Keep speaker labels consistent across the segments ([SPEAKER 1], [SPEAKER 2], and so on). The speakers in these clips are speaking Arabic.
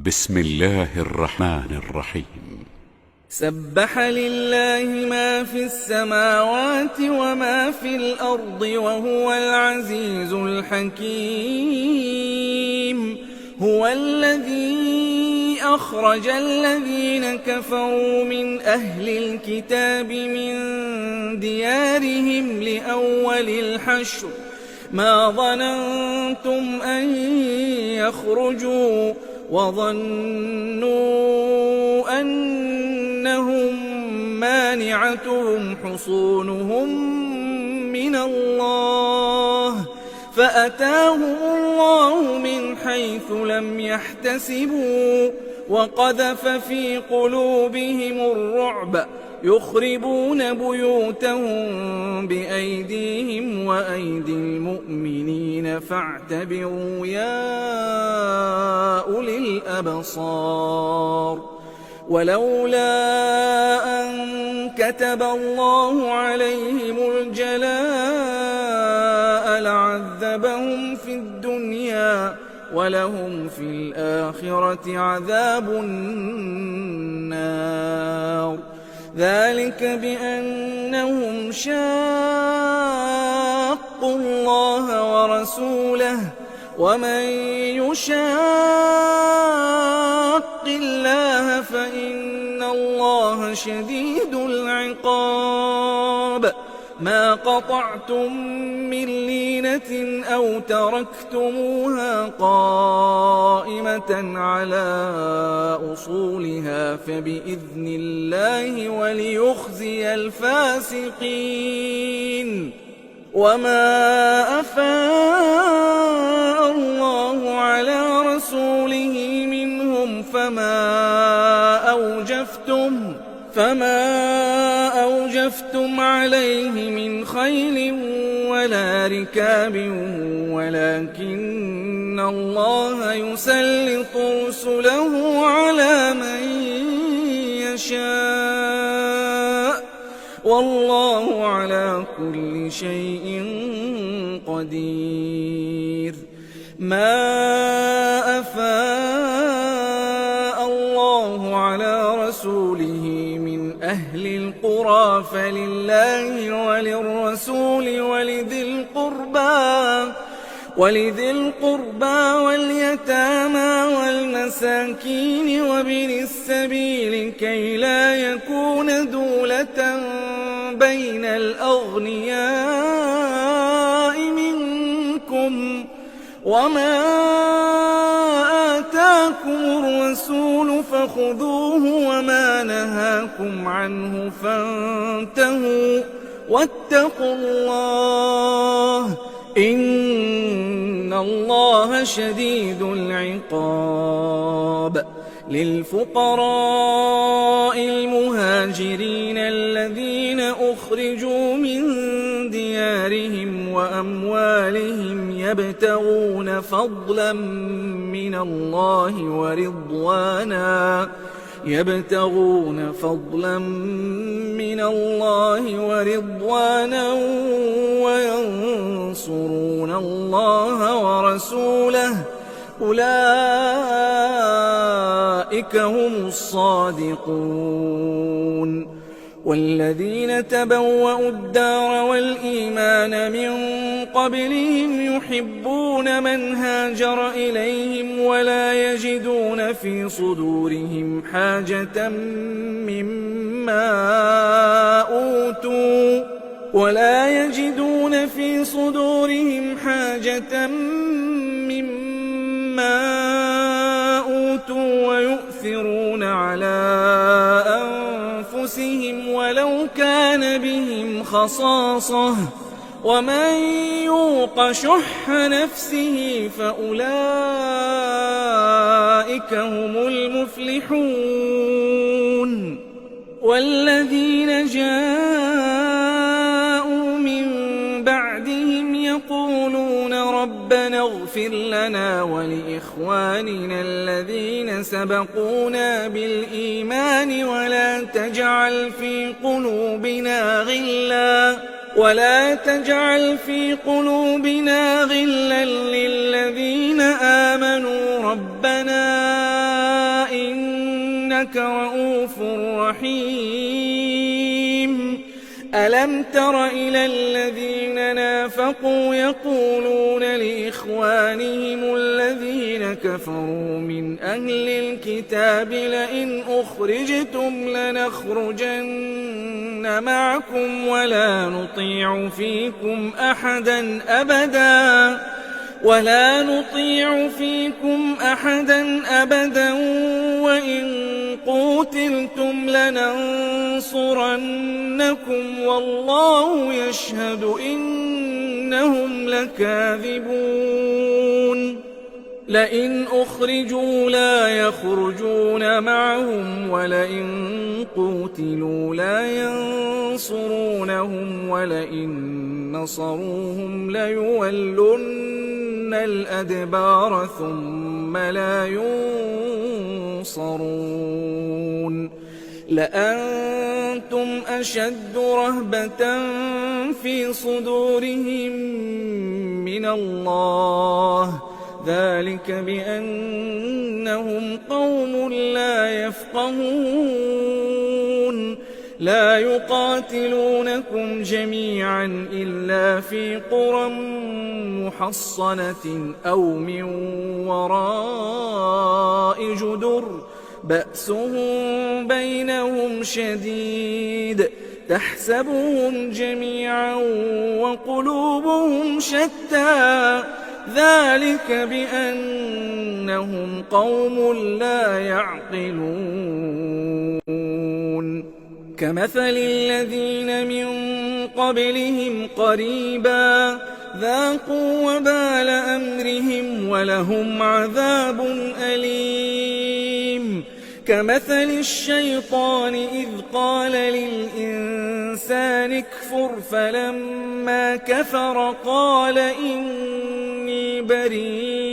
[SPEAKER 1] بسم الله الرحمن الرحيم.
[SPEAKER 2] سبح لله ما في السماوات وما في الأرض وهو العزيز الحكيم. هو الذي أخرج الذين كفروا من أهل الكتاب من ديارهم لأول الحشر ما ظننتم أن يخرجوا وظنوا أنهم مانعتهم حصونهم من الله فأتاهم الله من حيث لم يحتسبوا وقذف في قلوبهم الرعب يخربون بيوتهم بأيديهم وأيدي المؤمنين فاعتبروا يا أولي الأبصار. ولولا أن كتب الله عليهم الجلاء لعذبهم في الدنيا ولهم في الآخرة عذاب النار. ذلك بأنهم شاقوا الله ورسوله ومن يشاق الله فإن الله شديد العقاب. ما قطعتم من لينة أو تركتموها قائمة على أصولها فبإذن الله وليخزي الفاسقين. وما أفاء الله على رسوله منهم فما أوجفتم عليه من خيل ولا ركاب ولكن الله يسلط رسله على من يشاء والله على كل شيء قدير. ما أفاء الله على رسوله من أهل القرى فلله وللرسول ولذي القربى واليتامى والمساكين وابن السبيل كي لا يكون دولة بين الأغنياء منكم. وما آتاكم الرسول فخذوه وما نهاكم عنه فانتهوا واتقوا الله إن الله شديد العقاب. للفقراء المهاجرين الذين أخرجوا من ديارهم وأموالهم يبتغون فضلا من الله ورضوانا وينصرون الله ورسوله أولئك هم الصادقون. والذين تبوأوا الدار والإيمان من قبلهم يحبون من هاجر إليهم ولا يجدون في صدورهم حاجة مما أوتوا ويؤثرون على أنفسهم ولو كان بهم خصاصة ومن يوق شح نفسه فأولئك هم المفلحون. والذين جاءوا من بعدهم يقولون ربنا اغفر لنا ولإخواننا الذين سبقونا بالإيمان ولا تجعل في قلوبنا غلا للذين آمنوا ربنا إنك رؤوف رحيم ألم تر إلى الذين نافقوا يقولون لإخوانهم الذين كفروا من أهل الكتاب لئن أخرجتم لنخرجن معكم ولا نطيع فيكم أحدا أبدا وإن قوتلتم لننصرنكم والله يشهد إنهم لكاذبون لئن أخرجوا لا يخرجون معهم ولئن قوتلوا لا ينصرونهم ولئن نصروهم ليولن الأدبار ثم لا ينصرون لأنتم أشد رهبة في صدورهم من الله ذلك بأنهم قوم لا يفقهون لا يقاتلونكم جميعا إلا في قرى محصنة أو من وراء جدر بأسهم بينهم شديد تحسبهم جميعا وقلوبهم شتى ذلك بأنهم قوم لا يعقلون كمثل الذين من قبلهم قريبا ذاقوا وبال أمرهم ولهم عذاب أليم كمثل الشيطان إذ قال للإنسان اكفر فلما كفر قال إني بريء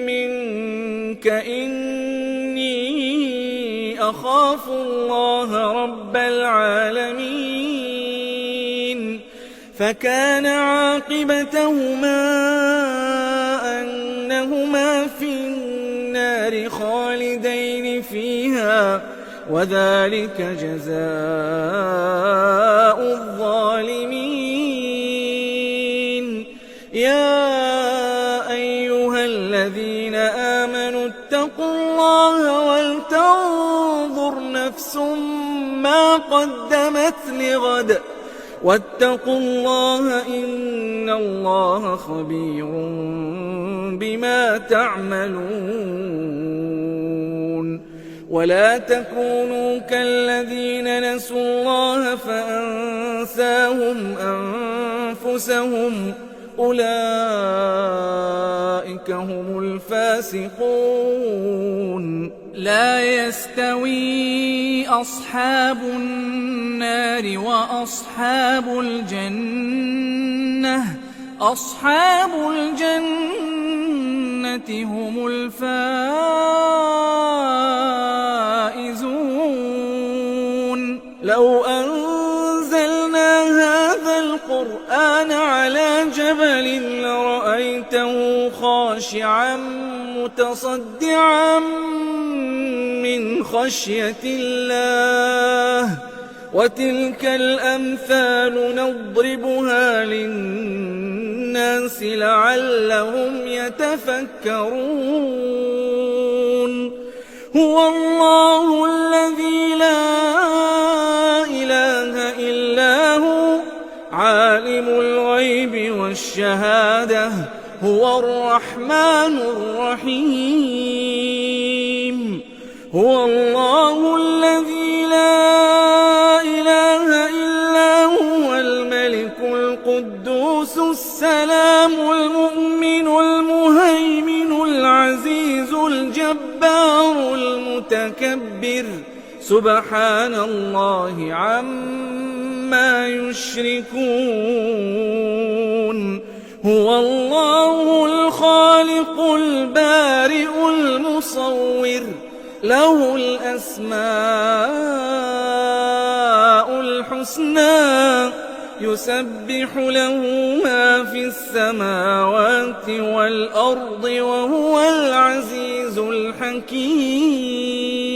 [SPEAKER 2] منك إني أخاف الله رب العالمين فكان عاقبتهما أنهما في النار خالدين فيها وذلك جزاء الظالمين يا أيها الذين آمنوا اتقوا الله ولتنظر نفس ما قدمت لغد واتقوا الله إن الله خبير بما تعملون ولا تكونوا كالذين نسوا الله فأنساهم أنفسهم أولئك هم الفاسقون لا يستوي أصحاب النار وأصحاب الجنة أصحاب الجنة هم الفائزون لو أنزلنا هذا القرآن على جبل لرأيته خاشعا متصدعا من خشية الله وتلك الأمثال نضربها للناس لعلهم يتفكرون هو الله الذي لا إله إلا هو عالم الغيب والشهادة هو الرحمن الرحيم هو الله الذي لا إله إلا هو الملك القدوس السلام المؤمن المهيمن العزيز الجبار المتكبر سبحان الله عما يشركون هو الله الخالق البارئ المصور له الأسماء الحسنى يسبح له ما في السماوات والأرض وهو العزيز الحكيم.